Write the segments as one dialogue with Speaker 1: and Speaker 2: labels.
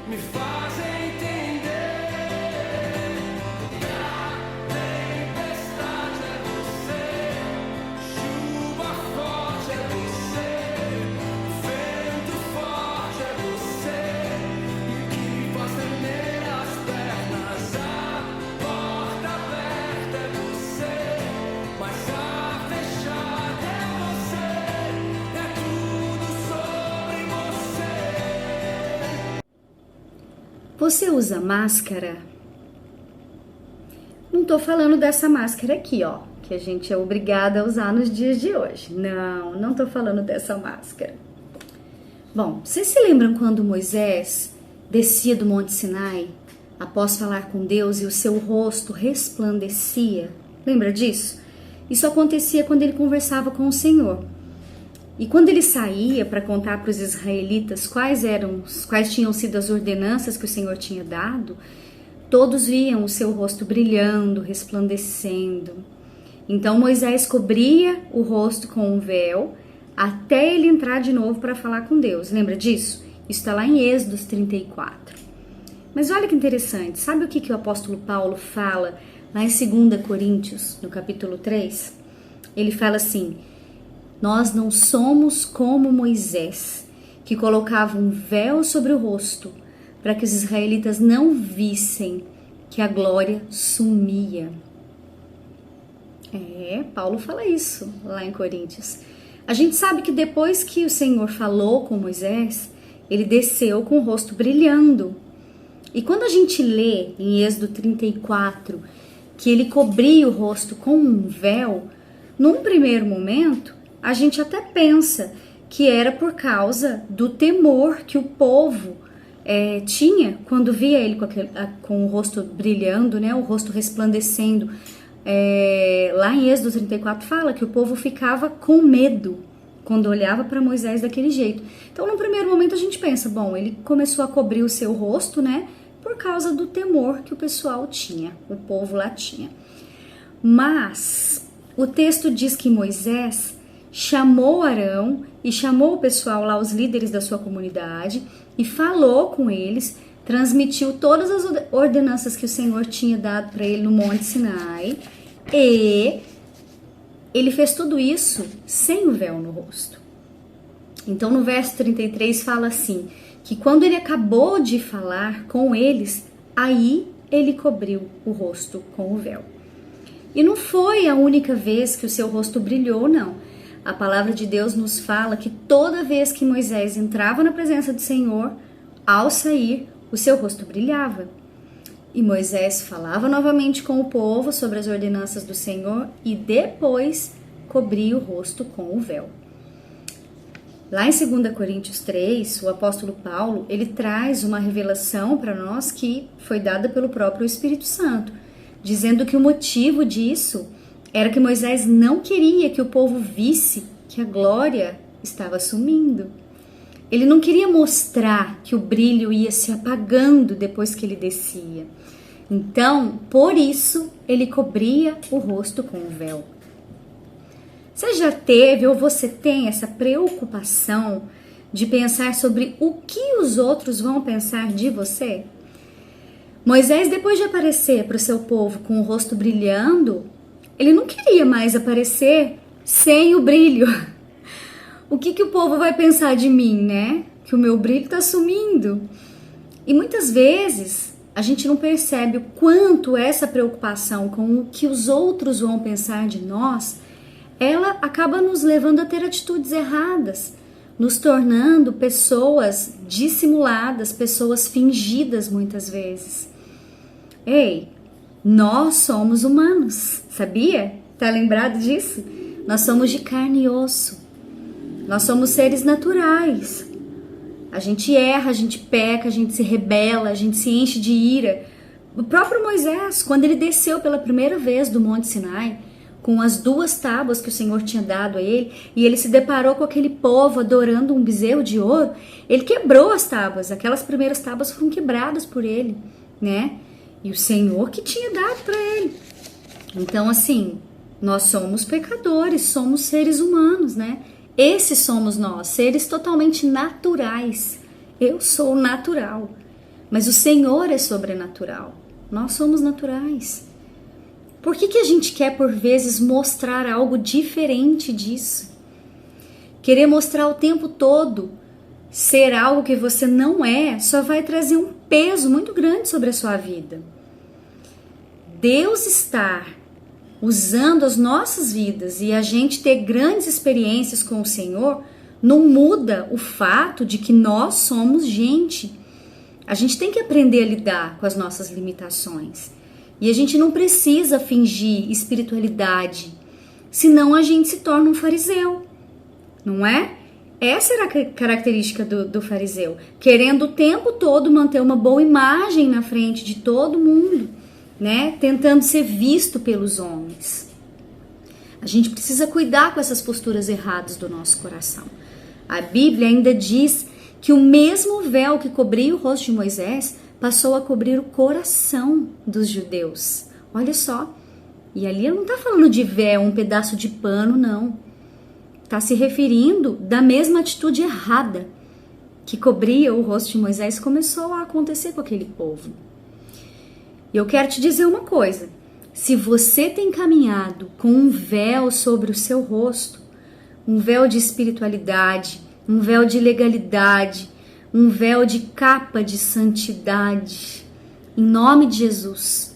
Speaker 1: me faz entender que a tempestade é você, chuva forte é você, vento forte é você, e o que me faz tremer as pernas, a porta aberta é você, mas a fechada é você, é tudo sobre você.
Speaker 2: Você usa máscara? Não tô falando dessa máscara aqui, ó, que a gente é obrigada a usar nos dias de hoje. Não tô falando dessa máscara. Bom, vocês se lembram quando Moisés descia do Monte Sinai após falar com Deus e o seu rosto resplandecia? Lembra disso? Isso acontecia quando ele conversava com o Senhor. E quando ele saía para contar para os israelitas quais tinham sido as ordenanças que o Senhor tinha dado, todos viam o seu rosto brilhando, resplandecendo. Então Moisés cobria o rosto com um véu até ele entrar de novo para falar com Deus. Lembra disso? Isso está lá em Êxodo 34. Mas olha que interessante, sabe o que o apóstolo Paulo fala lá em 2 Coríntios, no capítulo 3? Ele fala assim: nós não somos como Moisés, que colocava um véu sobre o rosto, para que os israelitas não vissem que a glória sumia. Paulo fala isso lá em Coríntios. A gente sabe que depois que o Senhor falou com Moisés, ele desceu com o rosto brilhando. E quando a gente lê em Êxodo 34 que ele cobria o rosto com um véu, num primeiro momento, a gente até pensa que era por causa do temor que o povo tinha quando via ele com o rosto brilhando, né, o rosto resplandecendo. Lá em Êxodo 34 fala que o povo ficava com medo quando olhava para Moisés daquele jeito. Então, no primeiro momento a gente pensa, bom, ele começou a cobrir o seu rosto, né, por causa do temor que o pessoal tinha, o povo lá tinha. Mas o texto diz que Moisés chamou Arão e chamou o pessoal lá, os líderes da sua comunidade, e falou com eles, transmitiu todas as ordenanças que o Senhor tinha dado para ele no Monte Sinai, e ele fez tudo isso sem o véu no rosto. Então no verso 33 fala assim, que quando ele acabou de falar com eles, aí ele cobriu o rosto com o véu. E não foi a única vez que o seu rosto brilhou, não. A palavra de Deus nos fala que toda vez que Moisés entrava na presença do Senhor, ao sair, o seu rosto brilhava. E Moisés falava novamente com o povo sobre as ordenanças do Senhor e depois cobria o rosto com o véu. Lá em 2 Coríntios 3, o apóstolo Paulo, ele traz uma revelação para nós que foi dada pelo próprio Espírito Santo, dizendo que o motivo disso era que Moisés não queria que o povo visse que a glória estava sumindo. Ele não queria mostrar que o brilho ia se apagando depois que ele descia. Então, por isso, ele cobria o rosto com o véu. Você já teve ou você tem essa preocupação de pensar sobre o que os outros vão pensar de você? Moisés, depois de aparecer para o seu povo com o rosto brilhando, ele não queria mais aparecer sem o brilho. O que o povo vai pensar de mim, né? Que o meu brilho está sumindo. E muitas vezes a gente não percebe o quanto essa preocupação com o que os outros vão pensar de nós, ela acaba nos levando a ter atitudes erradas, nos tornando pessoas dissimuladas, pessoas fingidas muitas vezes. Ei, nós somos humanos, sabia? Tá lembrado disso? Nós somos de carne e osso. Nós somos seres naturais. A gente erra, a gente peca, a gente se rebela, a gente se enche de ira. O próprio Moisés, quando ele desceu pela primeira vez do Monte Sinai, com as 2 tábuas que o Senhor tinha dado a ele, e ele se deparou com aquele povo adorando um bezerro de ouro, ele quebrou as tábuas. Aquelas primeiras tábuas foram quebradas por ele, né? E o Senhor que tinha dado para ele. Então, assim, nós somos pecadores, somos seres humanos, né? Esses somos nós, seres totalmente naturais. Eu sou natural. mas o Senhor é sobrenatural. Nós somos naturais. Por que a gente quer, por vezes, mostrar algo diferente disso? Querer mostrar o tempo todo ser algo que você não é, só vai trazer um peso muito grande sobre a sua vida. Deus estar usando as nossas vidas e a gente ter grandes experiências com o Senhor, não muda o fato de que nós somos gente. A gente tem que aprender a lidar com as nossas limitações. E a gente não precisa fingir espiritualidade, senão a gente se torna um fariseu, não é? Essa era a característica do fariseu, querendo o tempo todo manter uma boa imagem na frente de todo mundo, né? Tentando ser visto pelos homens. A gente precisa cuidar com essas posturas erradas do nosso coração. A Bíblia ainda diz que o mesmo véu que cobria o rosto de Moisés passou a cobrir o coração dos judeus. Olha só. E ali ele não está falando de véu, um pedaço de pano, não. Está se referindo da mesma atitude errada que cobria o rosto de Moisés começou a acontecer com aquele povo. E eu quero te dizer uma coisa. Se você tem caminhado com um véu sobre o seu rosto, um véu de espiritualidade, um véu de legalidade, um véu de capa de santidade, em nome de Jesus,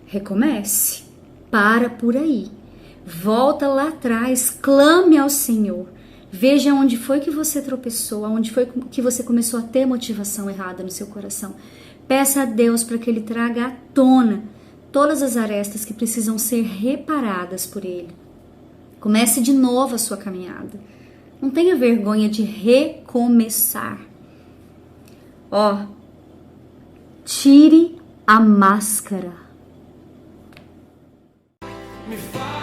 Speaker 2: recomece, para por aí, volta lá atrás, clame ao Senhor, veja onde foi que você tropeçou, onde foi que você começou a ter motivação errada no seu coração. Peça a Deus para que Ele traga à tona todas as arestas que precisam ser reparadas por Ele. Comece de novo a sua caminhada. Não tenha vergonha de recomeçar. Tire a máscara.
Speaker 1: Me faz